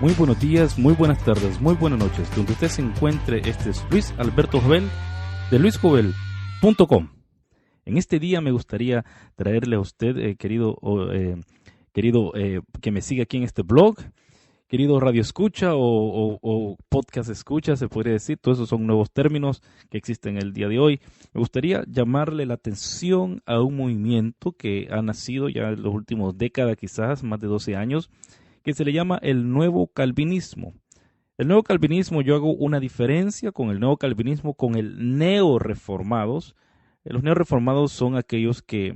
Muy buenos días, muy buenas tardes, muy buenas noches. Donde usted se encuentre, este es Luis Alberto Jovel de luisjovel.com. En este día me gustaría traerle a usted, querido que me siga aquí en este blog, querido radio escucha o podcast escucha, se podría decir. Todos esos son nuevos términos que existen el día de hoy. Me gustaría llamarle la atención a un movimiento que ha nacido ya en los últimos décadas, quizás más de 12 años, que se le llama el nuevo calvinismo. El nuevo calvinismo, yo hago una diferencia con el nuevo calvinismo con el neoreformados. Los neoreformados son aquellos que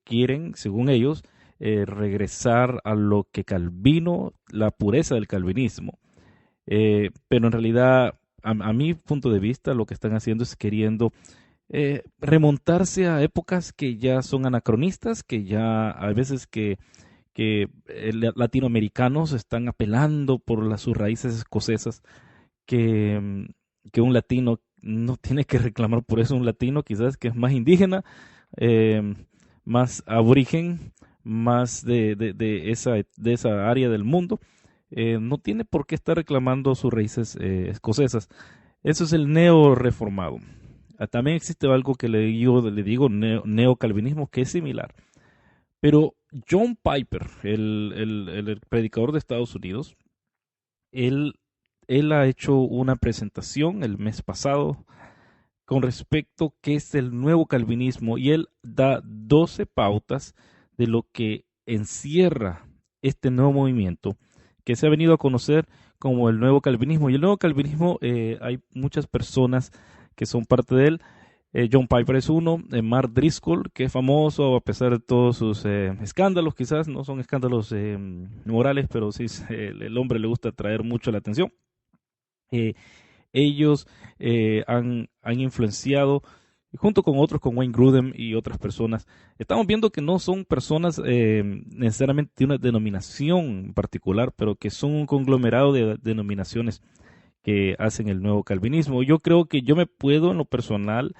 quieren, según ellos, regresar a lo que Calvino, la pureza del calvinismo. Pero en realidad, a mi punto de vista, lo que están haciendo es queriendo remontarse a épocas que ya son anacronistas, que ya a veces que latinoamericanos están apelando por sus raíces escocesas, que un latino no tiene que reclamar por eso. Un latino quizás que es más indígena, más aborigen, más de esa área del mundo, no tiene por qué estar reclamando sus raíces escocesas. Eso es el neoreformado. También existe algo que le digo neocalvinismo, que es similar. Pero John Piper, el predicador de Estados Unidos, él ha hecho una presentación el mes pasado con respecto a qué es el nuevo calvinismo, y él da 12 pautas de lo que encierra este nuevo movimiento que se ha venido a conocer como el nuevo calvinismo. Y el nuevo calvinismo, hay muchas personas que son parte de él. John Piper es uno, Mark Driscoll, que es famoso a pesar de todos sus escándalos. Quizás no son escándalos morales, pero sí el hombre le gusta atraer mucho la atención. Ellos han influenciado, junto con otros, con Wayne Grudem y otras personas. Estamos viendo que no son personas necesariamente de una denominación particular, pero que son un conglomerado de denominaciones que hacen el nuevo calvinismo. Yo creo que yo me puedo, en lo personal,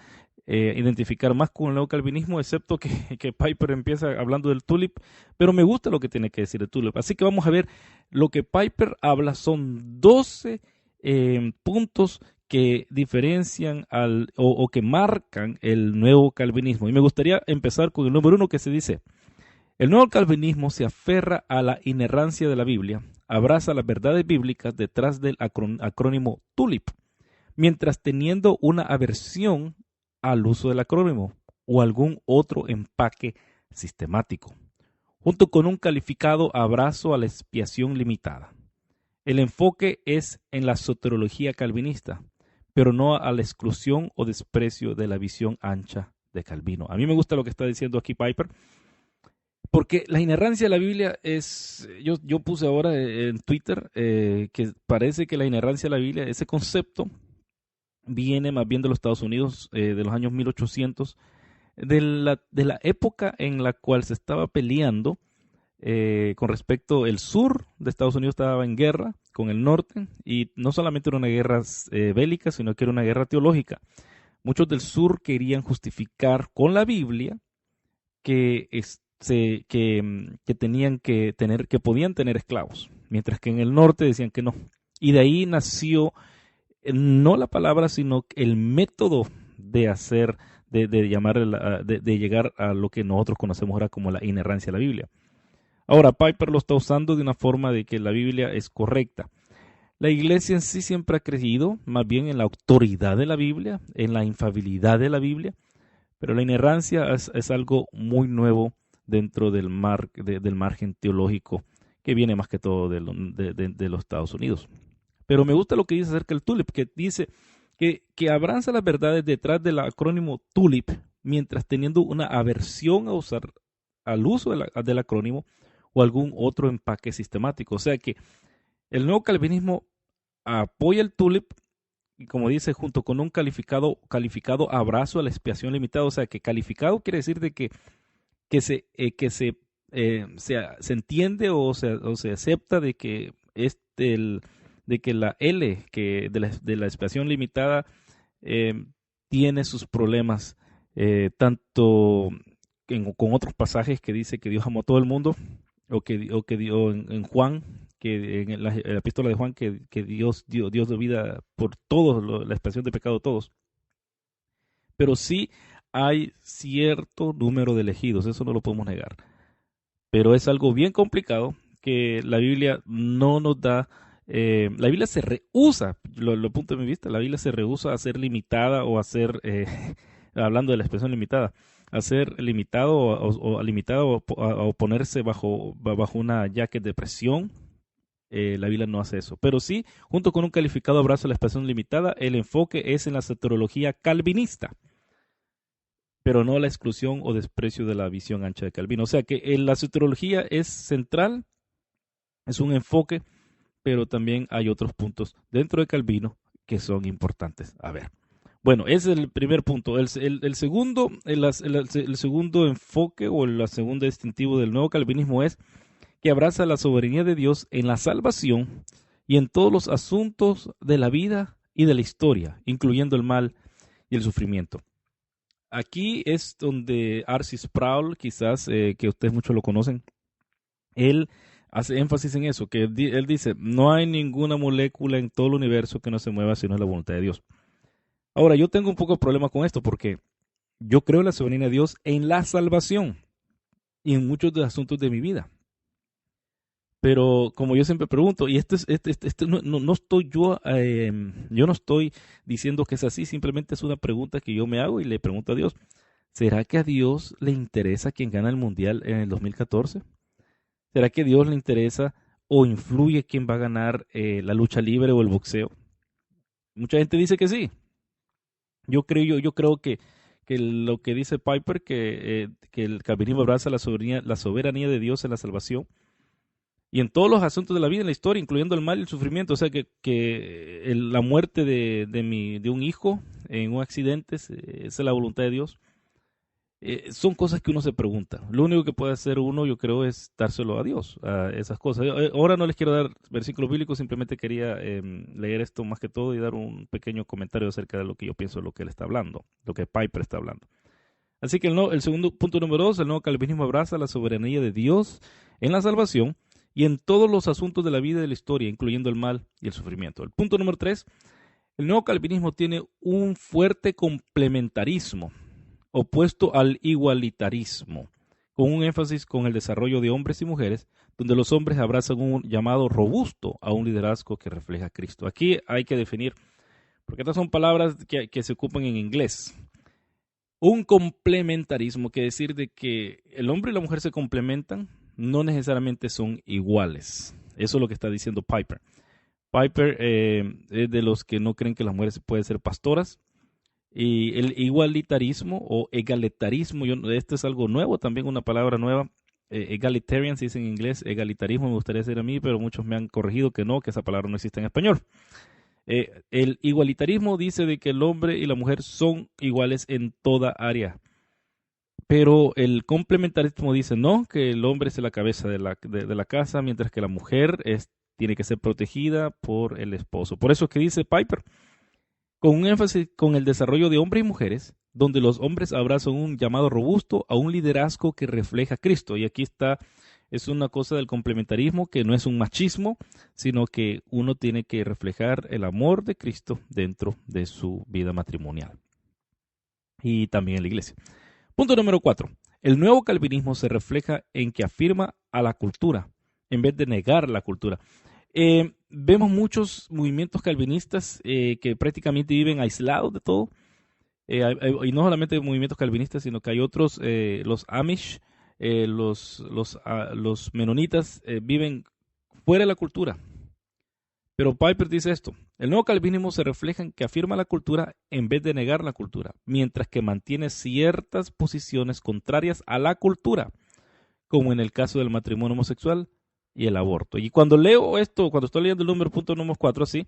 identificar más con el nuevo calvinismo, excepto que Piper empieza hablando del tulip, pero me gusta lo que tiene que decir el tulip. Así que vamos a ver lo que Piper habla. Son 12 puntos que diferencian o que marcan el nuevo calvinismo. Y me gustaría empezar con el número 1, que se dice: el nuevo calvinismo se aferra a la inerrancia de la Biblia, abraza las verdades bíblicas detrás del acrónimo TULIP, mientras teniendo una aversión al uso del acrónimo o algún otro empaque sistemático, junto con un calificado abrazo a la expiación limitada. El enfoque es en la soteriología calvinista, pero no a la exclusión o desprecio de la visión ancha de Calvino. A mí me gusta lo que está diciendo aquí Piper, porque la inerrancia de la Biblia es, yo puse ahora en Twitter que parece que la inerrancia de la Biblia, ese concepto, viene más bien de los Estados Unidos, de los años 1800, de la época en la cual se estaba peleando con respecto. El sur de Estados Unidos estaba en guerra con el norte, y no solamente era una guerra bélica, sino que era una guerra teológica. Muchos del sur querían justificar con la Biblia que tenían que tener, que podían tener esclavos, mientras que en el norte decían que no. Y de ahí nació no la palabra, sino el método de hacer, de llegar a lo que nosotros conocemos ahora como la inerrancia de la Biblia. Ahora, Piper lo está usando de una forma de que la Biblia es correcta. La iglesia en sí siempre ha creído más bien en la autoridad de la Biblia, en la infalibilidad de la Biblia, pero la inerrancia es algo muy nuevo dentro del margen teológico que viene más que todo de los Estados Unidos. Pero me gusta lo que dice acerca del TULIP, que dice que abraza las verdades detrás del acrónimo TULIP, mientras teniendo una aversión a usar al uso del acrónimo o algún otro empaque sistemático. O sea que el nuevo calvinismo apoya el TULIP, y como dice, junto con un calificado abrazo a la expiación limitada. O sea que calificado quiere decir de que se entiende o se acepta de que de que la L de la expiación limitada tiene sus problemas, tanto con otros pasajes que dice que Dios amó a todo el mundo, o que dio en Juan, que en la epístola de Juan, que Dios dio vida por todos, la expiación de pecado de todos. Pero sí hay cierto número de elegidos, eso no lo podemos negar. Pero es algo bien complicado que la Biblia no nos da. La Biblia se rehúsa, lo punto de mi vista, la Biblia se rehúsa a ser limitada o a ser, hablando de la expresión limitada, a ser limitado o limitado a oponerse bajo una jacket de presión. La Biblia no hace eso. Pero sí, junto con un calificado abrazo a la expresión limitada, el enfoque es en la soteriología calvinista, pero no la exclusión o desprecio de la visión ancha de Calvino. O sea que la soteriología es central, es un enfoque, pero también hay otros puntos dentro de Calvino que son importantes. A ver. Bueno, ese es el primer punto. El segundo enfoque o el segundo distintivo del nuevo calvinismo es que abraza la soberanía de Dios en la salvación y en todos los asuntos de la vida y de la historia, incluyendo el mal y el sufrimiento. Aquí es donde R.C. Sproul, quizás que ustedes muchos lo conocen, él hace énfasis en eso, que él dice, no hay ninguna molécula en todo el universo que no se mueva si no es la voluntad de Dios. Ahora, yo tengo un poco de problema con esto porque yo creo en la soberanía de Dios en la salvación y en muchos de los asuntos de mi vida. Pero como yo siempre pregunto, y no estoy yo no estoy diciendo que es así, simplemente es una pregunta que yo me hago y le pregunto a Dios, ¿será que a Dios le interesa quién gana el Mundial en el 2014? ¿Será que a Dios le interesa o influye quién va a ganar la lucha libre o el boxeo? Mucha gente dice que sí. Yo creo que lo que dice Piper, que el calvinismo abraza la soberanía de Dios en la salvación y en todos los asuntos de la vida, en la historia, incluyendo el mal y el sufrimiento. O sea, que la muerte de un hijo en un accidente es la voluntad de Dios. Son cosas que uno se pregunta. Lo único que puede hacer uno, yo creo, es dárselo a Dios, a esas cosas. Ahora no les quiero dar versículos bíblicos, simplemente quería leer esto más que todo y dar un pequeño comentario acerca de lo que yo pienso, de lo que él está hablando, lo que Piper está hablando. Así que el segundo punto número 2, el nuevo calvinismo abraza la soberanía de Dios en la salvación y en todos los asuntos de la vida y de la historia, incluyendo el mal y el sufrimiento. El punto número 3, el nuevo calvinismo tiene un fuerte complementarismo opuesto al igualitarismo, con un énfasis con el desarrollo de hombres y mujeres, donde los hombres abrazan un llamado robusto a un liderazgo que refleja a Cristo. Aquí hay que definir, porque estas son palabras que se ocupan en inglés. Un complementarismo quiere decir de que el hombre y la mujer se complementan, no necesariamente son iguales. Eso es lo que está diciendo Piper. Piper es de los que no creen que las mujeres pueden ser pastoras. Y el igualitarismo o egalitarismo, esto es algo nuevo, también una palabra nueva. Egalitarian se dice en inglés, egalitarismo me gustaría decir a mí, pero muchos me han corregido que no, que esa palabra no existe en español. El igualitarismo dice de que el hombre y la mujer son iguales en toda área. Pero el complementarismo dice no, que el hombre es la cabeza de la casa, mientras que la mujer tiene que ser protegida por el esposo. Por eso es que dice Piper, con un énfasis con el desarrollo de hombres y mujeres, donde los hombres abrazan un llamado robusto a un liderazgo que refleja a Cristo. Y aquí es una cosa del complementarismo que no es un machismo, sino que uno tiene que reflejar el amor de Cristo dentro de su vida matrimonial y también en la iglesia. Punto número 4. El nuevo calvinismo se refleja en que afirma a la cultura en vez de negar la cultura. Vemos muchos movimientos calvinistas que prácticamente viven aislados de todo. Y no solamente movimientos calvinistas, sino que hay otros, los Amish, los menonitas, viven fuera de la cultura. Pero Piper dice esto: el nuevo calvinismo se refleja en que afirma la cultura en vez de negar la cultura, mientras que mantiene ciertas posiciones contrarias a la cultura, como en el caso del matrimonio homosexual y el aborto. Y cuando leo esto, cuando estoy leyendo el punto número 4, así,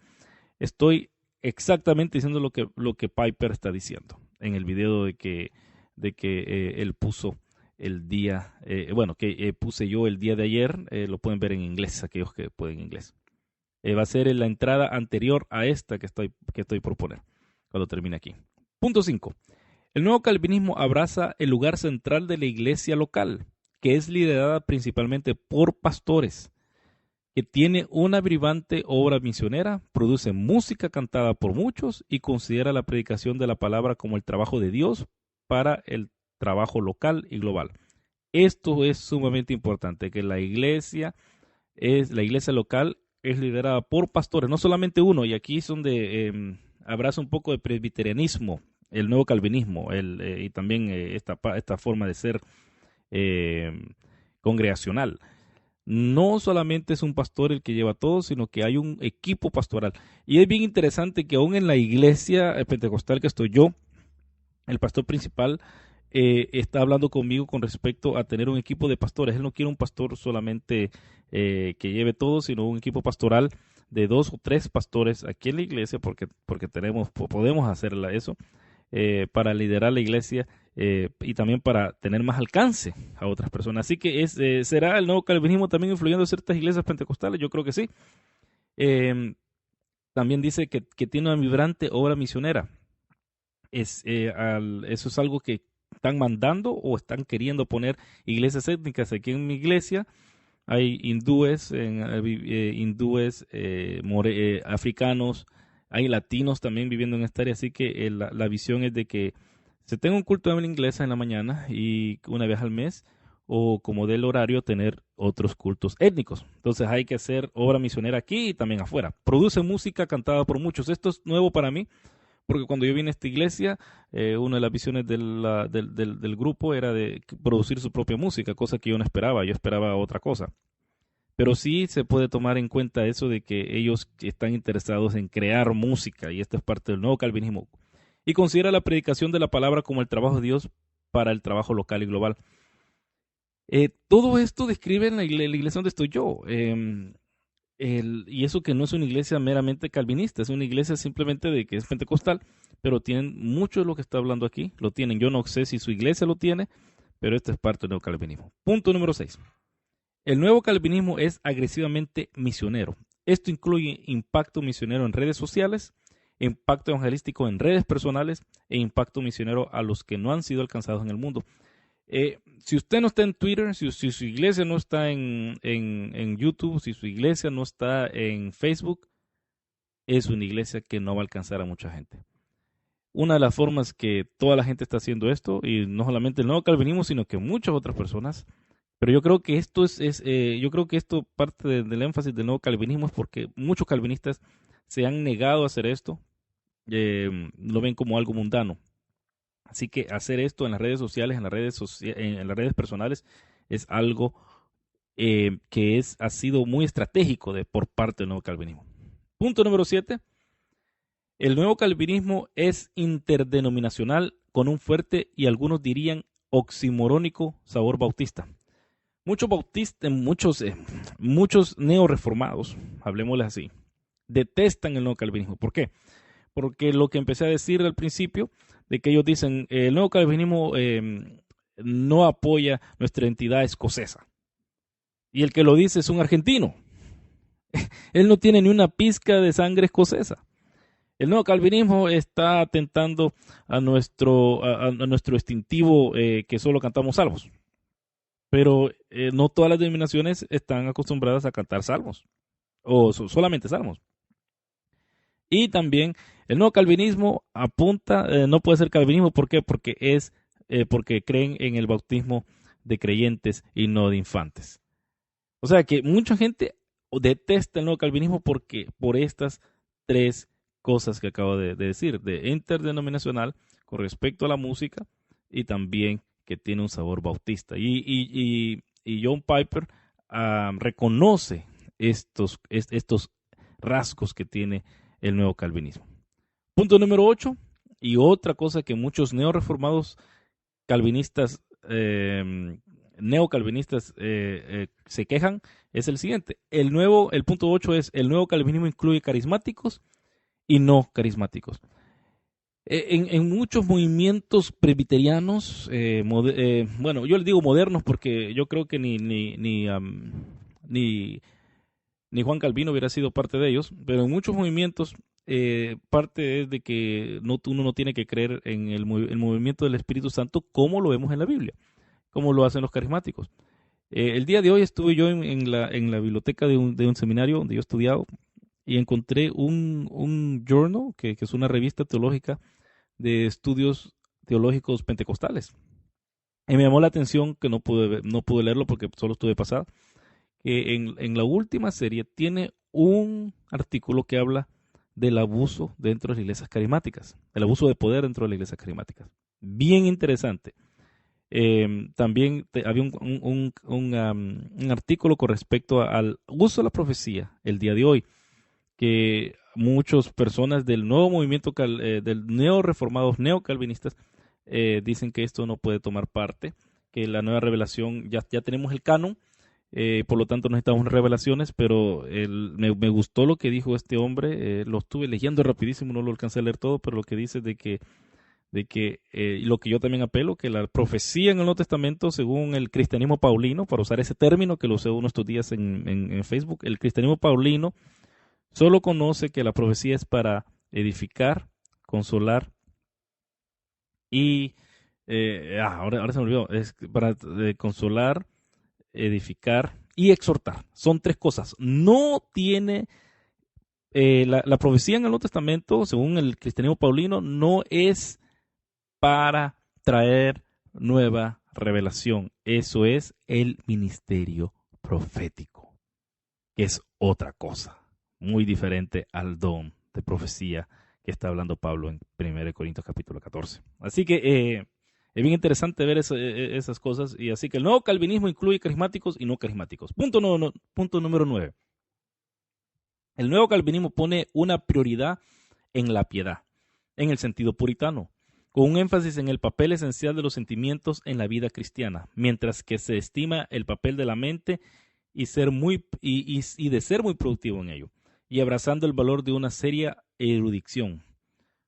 estoy exactamente diciendo lo que Piper está diciendo en el video de que él puso el día, que puse yo el día de ayer. Lo pueden ver en inglés, aquellos que pueden inglés. Va a ser la entrada anterior a esta que estoy por poner cuando termine aquí. Punto 5. El nuevo calvinismo abraza el lugar central de la iglesia local, que es liderada principalmente por pastores, que tiene una vibrante obra misionera, produce música cantada por muchos y considera la predicación de la palabra como el trabajo de Dios para el trabajo local y global. Esto es sumamente importante, que la iglesia local es liderada por pastores, no solamente uno, y aquí es donde abraza un poco de presbiterianismo, el nuevo calvinismo, y también esta forma de ser eh, congregacional. No solamente es un pastor el que lleva todo, sino que hay un equipo pastoral. Y es bien interesante que aún en la iglesia pentecostal que estoy yo, el pastor principal está hablando conmigo con respecto a tener un equipo de pastores. Él no quiere un pastor solamente que lleve todo, sino un equipo pastoral de 2 o 3 pastores aquí en la iglesia, porque podemos hacer eso, para liderar la iglesia y también para tener más alcance a otras personas. Así que ¿será el nuevo calvinismo también influyendo en ciertas iglesias pentecostales? Yo creo que sí. También dice que tiene una vibrante obra misionera. Eso es algo que están mandando o están queriendo poner iglesias étnicas. Aquí en mi iglesia hay africanos, hay latinos también viviendo en esta área, así que la visión es de que se tenga un culto de habla inglesa en la mañana y una vez al mes, o como del horario, tener otros cultos étnicos. Entonces hay que hacer obra misionera aquí y también afuera. Produce música cantada por muchos. Esto es nuevo para mí, porque cuando yo vine a esta iglesia, una de las visiones del grupo era de producir su propia música, cosa que yo no esperaba. Yo esperaba otra cosa. Pero sí se puede tomar en cuenta eso de que ellos están interesados en crear música, y esta es parte del nuevo calvinismo. Y considera la predicación de la palabra como el trabajo de Dios para el trabajo local y global. Todo esto describe en la iglesia donde estoy yo. Y eso que no es una iglesia meramente calvinista, es una iglesia simplemente de que es pentecostal, pero tienen mucho de lo que está hablando aquí, lo tienen. Yo no sé si su iglesia lo tiene, pero esto es parte del nuevo calvinismo. Punto número 6. El nuevo calvinismo es agresivamente misionero. Esto incluye impacto misionero en redes sociales, impacto evangelístico en redes personales e impacto misionero a los que no han sido alcanzados en el mundo. Si usted no está en Twitter, si su iglesia no está en YouTube, si su iglesia no está en Facebook, es una iglesia que no va a alcanzar a mucha gente. Una de las formas que toda la gente está haciendo esto, y no solamente el nuevo calvinismo, sino que muchas otras personas, pero yo creo que yo creo que esto parte del énfasis del nuevo calvinismo es porque muchos calvinistas se han negado a hacer esto, lo ven como algo mundano. Así que hacer esto en las redes sociales, en las redes personales, es algo que ha sido muy estratégico por parte del nuevo calvinismo. Punto número 7. El nuevo calvinismo es interdenominacional con un fuerte y algunos dirían oximorónico sabor bautista. Muchos neoreformados, hablemosles así, detestan el nuevo calvinismo. ¿Por qué? Porque lo que empecé a decir al principio, de que ellos dicen, el nuevo calvinismo no apoya nuestra entidad escocesa. Y el que lo dice es un argentino. Él no tiene ni una pizca de sangre escocesa. El nuevo calvinismo está atentando a nuestro instintivo que solo cantamos salmos. Pero no todas las denominaciones están acostumbradas a cantar salmos, o solamente salmos. Y también el nuevo calvinismo apunta, no puede ser calvinismo, ¿por qué? Porque creen en el bautismo de creyentes y no de infantes. O sea que mucha gente detesta el nuevo calvinismo por estas 3 cosas que acabo de decir, de interdenominacional con respecto a la música y también que tiene un sabor bautista. Y John Piper reconoce estos rasgos que tiene el nuevo calvinismo. Punto número 8, y otra cosa que muchos neoreformados calvinistas, neocalvinistas se quejan, es el siguiente. El punto 8 es, el nuevo calvinismo incluye carismáticos y no carismáticos. En muchos movimientos presbiterianos, bueno, yo les digo modernos porque yo creo que ni Juan Calvino hubiera sido parte de ellos, pero en muchos movimientos parte es de que uno no tiene que creer en el movimiento del Espíritu Santo como lo vemos en la Biblia, como lo hacen los carismáticos. El día de hoy estuve yo en la biblioteca de un seminario donde yo he estudiado y encontré un journal, que es una revista teológica de estudios teológicos pentecostales. Y me llamó la atención que no pude leerlo porque solo estuve pasado, que en la última serie tiene un artículo que habla del abuso dentro de las iglesias carismáticas, el abuso de poder dentro de las iglesias carismáticas. Bien interesante. También había un artículo con respecto al uso de la profecía el día de hoy, que muchas personas del nuevo movimiento, del neo-reformados, neocalvinistas, dicen que esto no puede tomar parte, que la nueva revelación, ya tenemos el canon, por lo tanto necesitamos revelaciones, pero me gustó lo que dijo este hombre, lo estuve leyendo rapidísimo, no lo alcancé a leer todo, pero lo que dice de que lo que yo también apelo, que la profecía en el Nuevo Testamento, según el cristianismo paulino, para usar ese término que lo usé uno estos días en Facebook, el cristianismo paulino solo conoce que la profecía es para edificar, consolar y ahora se me olvidó, es para consolar, edificar y exhortar. Son tres cosas. No tiene la profecía en el Nuevo Testamento, según el cristianismo paulino, no es para traer nueva revelación. Eso es el ministerio profético, que es otra cosa, muy diferente al don de profecía que está hablando Pablo en 1 Corintios capítulo 14. Así que es bien interesante ver esas cosas. Y así que el nuevo calvinismo incluye carismáticos y no carismáticos. Punto número 9. El nuevo calvinismo pone una prioridad en la piedad, en el sentido puritano, con un énfasis en el papel esencial de los sentimientos en la vida cristiana, mientras que se estima el papel de la mente y de ser muy productivo en ello, y abrazando el valor de una seria erudición.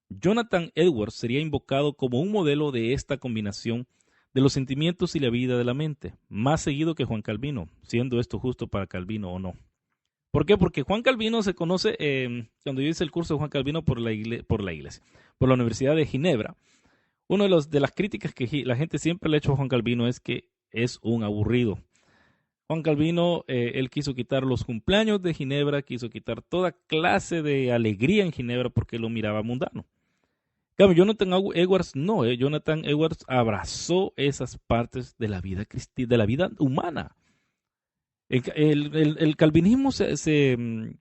Jonathan Edwards sería invocado como un modelo de esta combinación de los sentimientos y la vida de la mente, más seguido que Juan Calvino, siendo esto justo para Calvino o no. ¿Por qué? Porque Juan Calvino se conoce, cuando yo hice el curso de Juan Calvino por la Universidad de Ginebra, una de las críticas que la gente siempre le ha hecho a Juan Calvino es que es un aburrido. Juan Calvino, él quiso quitar los cumpleaños de Ginebra, quiso quitar toda clase de alegría en Ginebra porque lo miraba mundano. Claro, Jonathan Edwards no, Jonathan Edwards abrazó esas partes de la vida de la vida humana. El calvinismo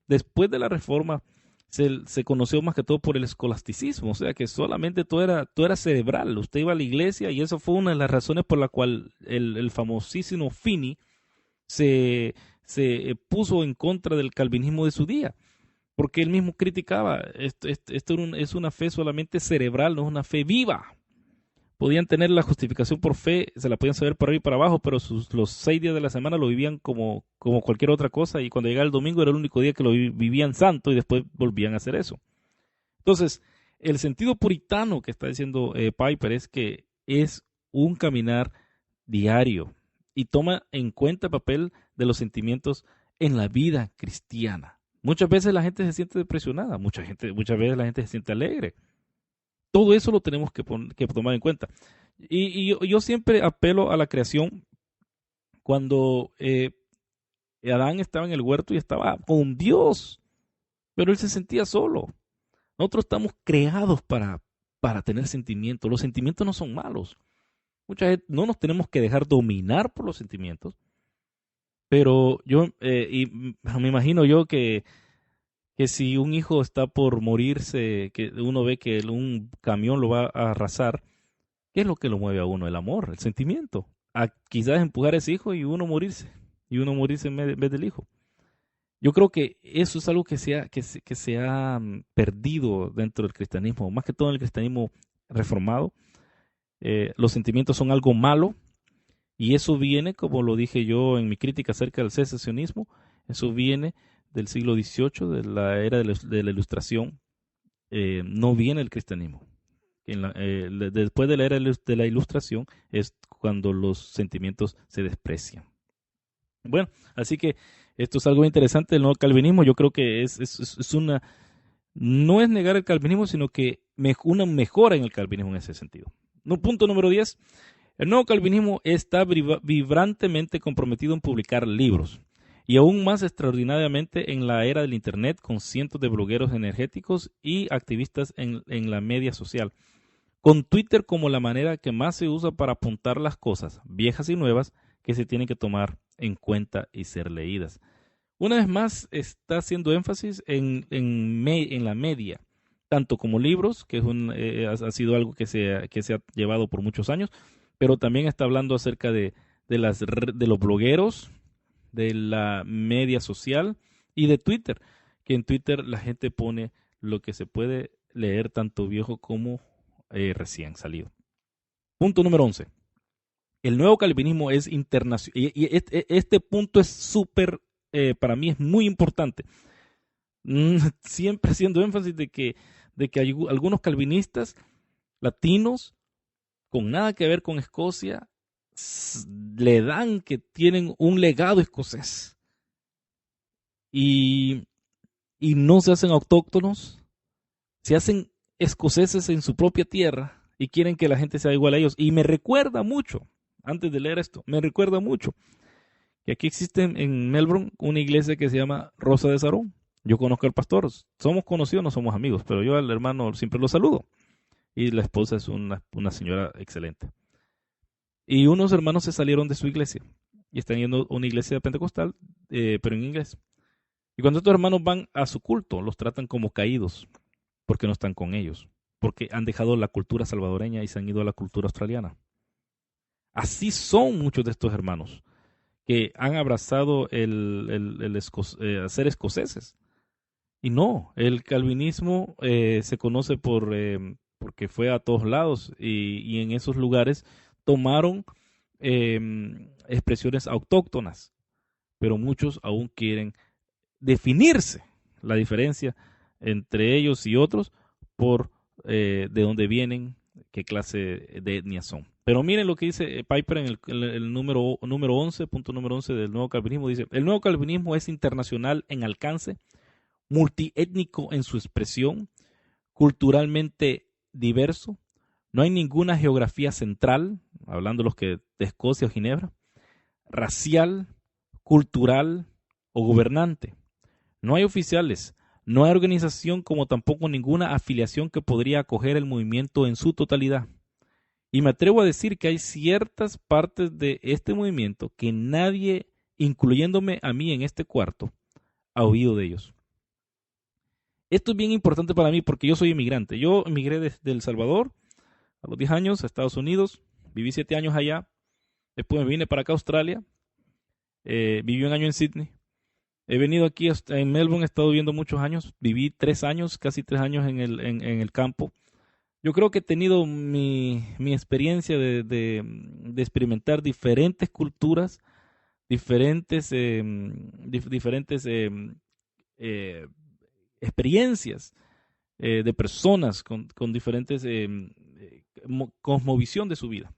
después de la Reforma se conoció más que todo por el escolasticismo, o sea que solamente todo era cerebral. Usted iba a la iglesia y eso fue una de las razones por la cual el famosísimo Finney se puso en contra del calvinismo de su día, porque él mismo criticaba, esto es una fe solamente cerebral, no es una fe viva. Podían tener la justificación por fe, se la podían saber para arriba y para abajo, pero los 6 días de la semana lo vivían como cualquier otra cosa, y cuando llegaba el domingo era el único día que lo vivían santo y después volvían a hacer eso. Entonces, el sentido puritano que está diciendo Piper es que es un caminar diario y toma en cuenta el papel de los sentimientos en la vida cristiana. Muchas veces la gente se siente depresionada, muchas veces la gente se siente alegre. Todo eso lo tenemos que tomar en cuenta. Y yo siempre apelo a la creación. Cuando Adán estaba en el huerto y estaba con Dios, pero él se sentía solo. Nosotros estamos creados para tener sentimientos. Los sentimientos no son malos. Mucha gente, no nos tenemos que dejar dominar por los sentimientos. Pero yo, me imagino yo que si un hijo está por morirse, que uno ve que un camión lo va a arrasar, ¿qué es lo que lo mueve a uno? El amor, el sentimiento. A quizás empujar a ese hijo y uno morirse en vez del hijo. Yo creo que eso es algo que se ha perdido dentro del cristianismo, más que todo en el cristianismo reformado. Los sentimientos son algo malo, y eso viene, como lo dije yo en mi crítica acerca del secesionismo, eso viene del siglo XVIII, de la era de la Ilustración. No viene el cristianismo. Después de la era de la Ilustración es cuando los sentimientos se desprecian. Bueno, así que esto es algo interesante del nuevo calvinismo. Yo creo que no es negar el calvinismo, sino que una mejora en el calvinismo en ese sentido. Punto número 10. El nuevo calvinismo está vibrantemente comprometido en publicar libros y aún más extraordinariamente en la era del Internet con cientos de blogueros energéticos y activistas en la media social, con Twitter como la manera que más se usa para apuntar las cosas, viejas y nuevas, que se tienen que tomar en cuenta y ser leídas. Una vez más, está haciendo énfasis en la media, tanto como libros, que ha sido algo que se ha llevado por muchos años, pero también está hablando acerca de los blogueros, de la media social y de Twitter, que en Twitter la gente pone lo que se puede leer tanto viejo como recién salido. Punto número 11. El nuevo calvinismo es internacional. Y este punto es súper, para mí es muy importante. Siempre haciendo énfasis de que hay algunos calvinistas latinos con nada que ver con Escocia le dan que tienen un legado escocés y no se hacen autóctonos, se hacen escoceses en su propia tierra y quieren que la gente sea igual a ellos. Y me recuerda mucho, antes de leer esto, me recuerda mucho que aquí existe en Melbourne una iglesia que se llama Rosa de Sarón. Yo conozco al pastor, somos conocidos, no somos amigos, pero yo al hermano siempre lo saludo. Y la esposa es una señora excelente. Y unos hermanos se salieron de su iglesia y están yendo a una iglesia pentecostal, pero en inglés. Y cuando estos hermanos van a su culto, los tratan como caídos, porque no están con ellos, porque han dejado la cultura salvadoreña y se han ido a la cultura australiana. Así son muchos de estos hermanos, que han abrazado ser escoceses. Y no, el calvinismo se conoce porque fue a todos lados y en esos lugares tomaron expresiones autóctonas, pero muchos aún quieren definirse la diferencia entre ellos y otros por de dónde vienen, qué clase de etnia son. Pero miren lo que dice Piper en el número 11, punto número 11 del nuevo calvinismo. Dice, el nuevo calvinismo es internacional en alcance, multiétnico en su expresión, culturalmente diverso. No hay ninguna geografía central, hablando de los que de Escocia o Ginebra, racial, cultural o gobernante. No hay oficiales, no hay organización como tampoco ninguna afiliación que podría acoger el movimiento en su totalidad. Y me atrevo a decir que hay ciertas partes de este movimiento que nadie, incluyéndome a mí en este cuarto, ha oído de ellos. Esto es bien importante para mí porque yo soy inmigrante. Yo emigré desde El Salvador a los 10 años a Estados Unidos, viví 7 años allá, después me vine para acá a Australia, viví un año en Sydney. He venido aquí en Melbourne, he estado viviendo muchos años, viví 3 años, casi 3 años en el campo. Yo creo que he tenido mi experiencia de experimentar diferentes culturas, diferentes experiencias de personas con diferentes cosmovisión de su vida.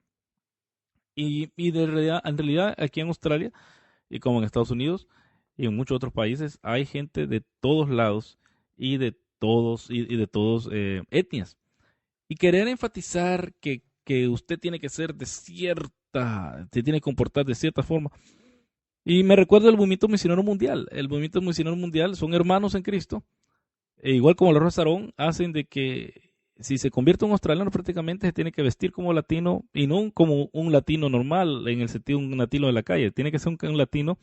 Y en realidad aquí en Australia, y como en Estados Unidos, y en muchos otros países hay gente de todos lados y de todos etnias. Y querer enfatizar que usted tiene que ser se tiene que comportar de cierta forma. Y me recuerda el movimiento misionero mundial. El movimiento misionero mundial son hermanos en Cristo. E igual como la Rosa Sarón, hacen de que si se convierte en un australiano prácticamente se tiene que vestir como latino y no como un latino normal, en el sentido de un latino de la calle. Tiene que ser un latino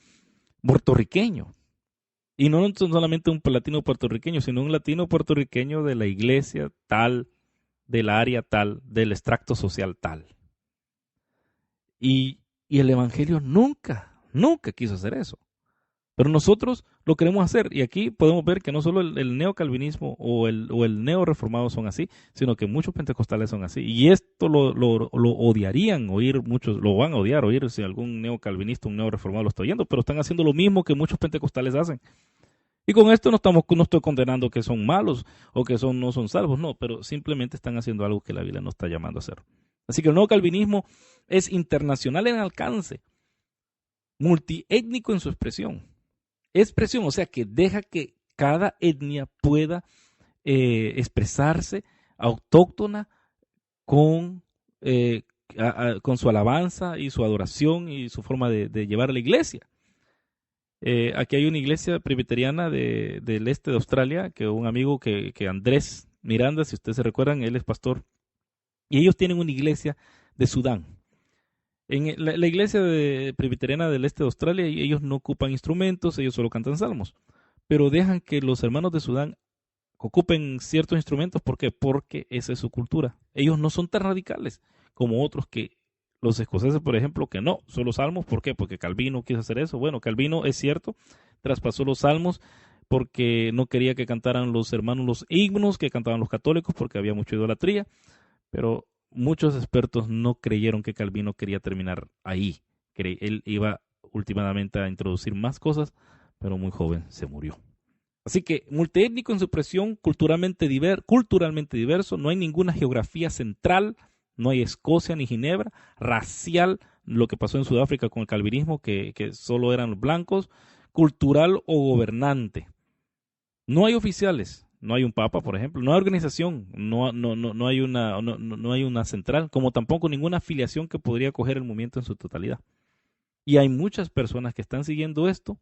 puertorriqueño. Y no solamente un latino puertorriqueño, sino un latino puertorriqueño de la iglesia tal, del área tal, del extracto social tal. Y el evangelio nunca quiso hacer eso. Pero nosotros lo queremos hacer. Y aquí podemos ver que no solo el neocalvinismo o el neoreformado son así, sino que muchos pentecostales son así. Y esto lo odiarían oír muchos, lo van a odiar oír si algún neocalvinista, un neoreformado lo está oyendo, pero están haciendo lo mismo que muchos pentecostales hacen. Y con esto no estoy condenando que son malos o que no son salvos, no, pero simplemente están haciendo algo que la Biblia no está llamando a hacer. Así que el neocalvinismo es internacional en alcance, multiétnico en su expresión. O sea, que deja que cada etnia pueda expresarse autóctona con con su alabanza y su adoración y su forma de llevar a la iglesia. Aquí hay una iglesia presbiteriana del este de Australia, que un amigo que Andrés Miranda, si ustedes se recuerdan, él es pastor, y ellos tienen una iglesia de Sudán. En la iglesia presbiteriana del este de Australia, ellos no ocupan instrumentos, ellos solo cantan salmos, pero dejan que los hermanos de Sudán ocupen ciertos instrumentos. ¿Por qué? Porque esa es su cultura. Ellos no son tan radicales como otros, que los escoceses, por ejemplo, que no, solo salmos. ¿Por qué? Porque Calvino quiso hacer eso. Bueno, Calvino, es cierto, traspasó los salmos porque no quería que cantaran los hermanos los himnos que cantaban los católicos, porque había mucha idolatría, pero muchos expertos no creyeron que Calvino quería terminar ahí. Él iba últimamente a introducir más cosas, pero muy joven se murió. Así que multiétnico en su expresión, culturalmente diverso, no hay ninguna geografía central, no hay Escocia ni Ginebra, racial, lo que pasó en Sudáfrica con el calvinismo, que solo eran blancos, cultural o gobernante. No hay oficiales, no hay un papa, por ejemplo, no hay organización, no hay una central, como tampoco ninguna afiliación que podría coger el movimiento en su totalidad. Y hay muchas personas que están siguiendo esto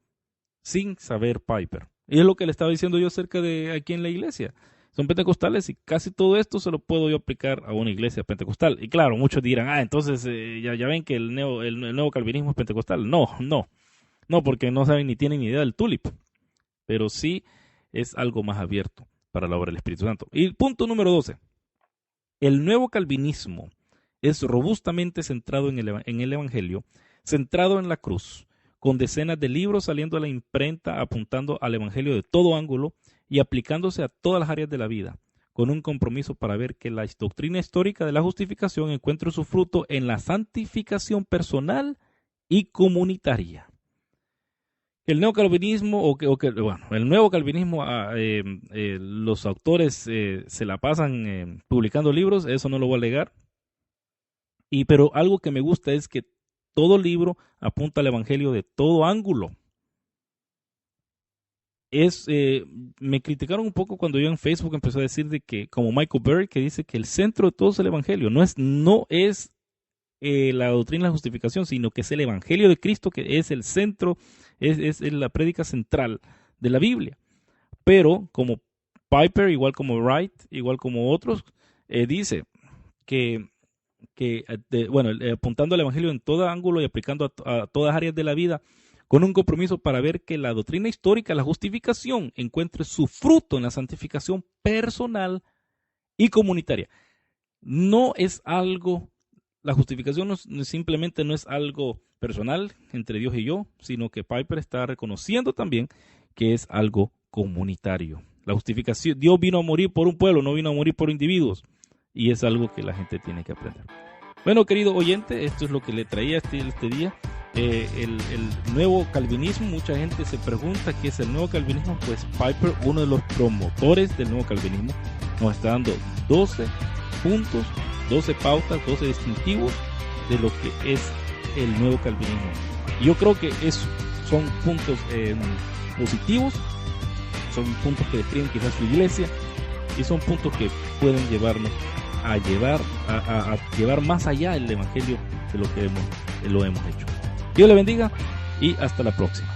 sin saber Piper. Y es lo que le estaba diciendo yo acerca de aquí en la iglesia. Son pentecostales y casi todo esto se lo puedo yo aplicar a una iglesia pentecostal. Y claro, muchos dirán, entonces ya ven que el nuevo calvinismo es pentecostal. No, porque no saben ni tienen ni idea del tulip. Pero sí es algo más abierto para la obra del Espíritu Santo. Y punto número 12. El nuevo calvinismo es robustamente centrado en el Evangelio, centrado en la cruz, con decenas de libros saliendo de la imprenta apuntando al Evangelio de todo ángulo y aplicándose a todas las áreas de la vida, con un compromiso para ver que la doctrina histórica de la justificación encuentre su fruto en la santificación personal y comunitaria. El neocalvinismo, el nuevo calvinismo, los autores se la pasan publicando libros, eso no lo voy a alegar, pero algo que me gusta es que todo libro apunta al Evangelio de todo ángulo. Me criticaron un poco cuando yo en Facebook empecé a decir de que, como Michael Berry, que dice que el centro de todo es el Evangelio. No es la doctrina de la justificación, sino que es el Evangelio de Cristo, que es el centro, es la prédica central de la Biblia. Pero como Piper, igual como Wright, igual como otros, dice que apuntando al Evangelio en todo ángulo y aplicando a todas áreas de la vida, con un compromiso para ver que la doctrina histórica, la justificación, encuentre su fruto en la santificación personal y comunitaria. No es algo, la justificación simplemente no es algo personal entre Dios y yo, sino que Piper está reconociendo también que es algo comunitario. La justificación, Dios vino a morir por un pueblo, no vino a morir por individuos, y es algo que la gente tiene que aprender. Bueno, querido oyente, esto es lo que le traía este día. El nuevo calvinismo, mucha gente se pregunta qué es el nuevo calvinismo. Pues Piper, uno de los promotores del nuevo calvinismo, nos está dando 12 puntos, 12 pautas, 12 distintivos de lo que es el nuevo calvinismo. Y yo creo que son puntos positivos, son puntos que describen quizás su iglesia, y son puntos que pueden llevarnos a llevar más allá el Evangelio de lo que lo hemos hecho. Dios le bendiga y hasta la próxima.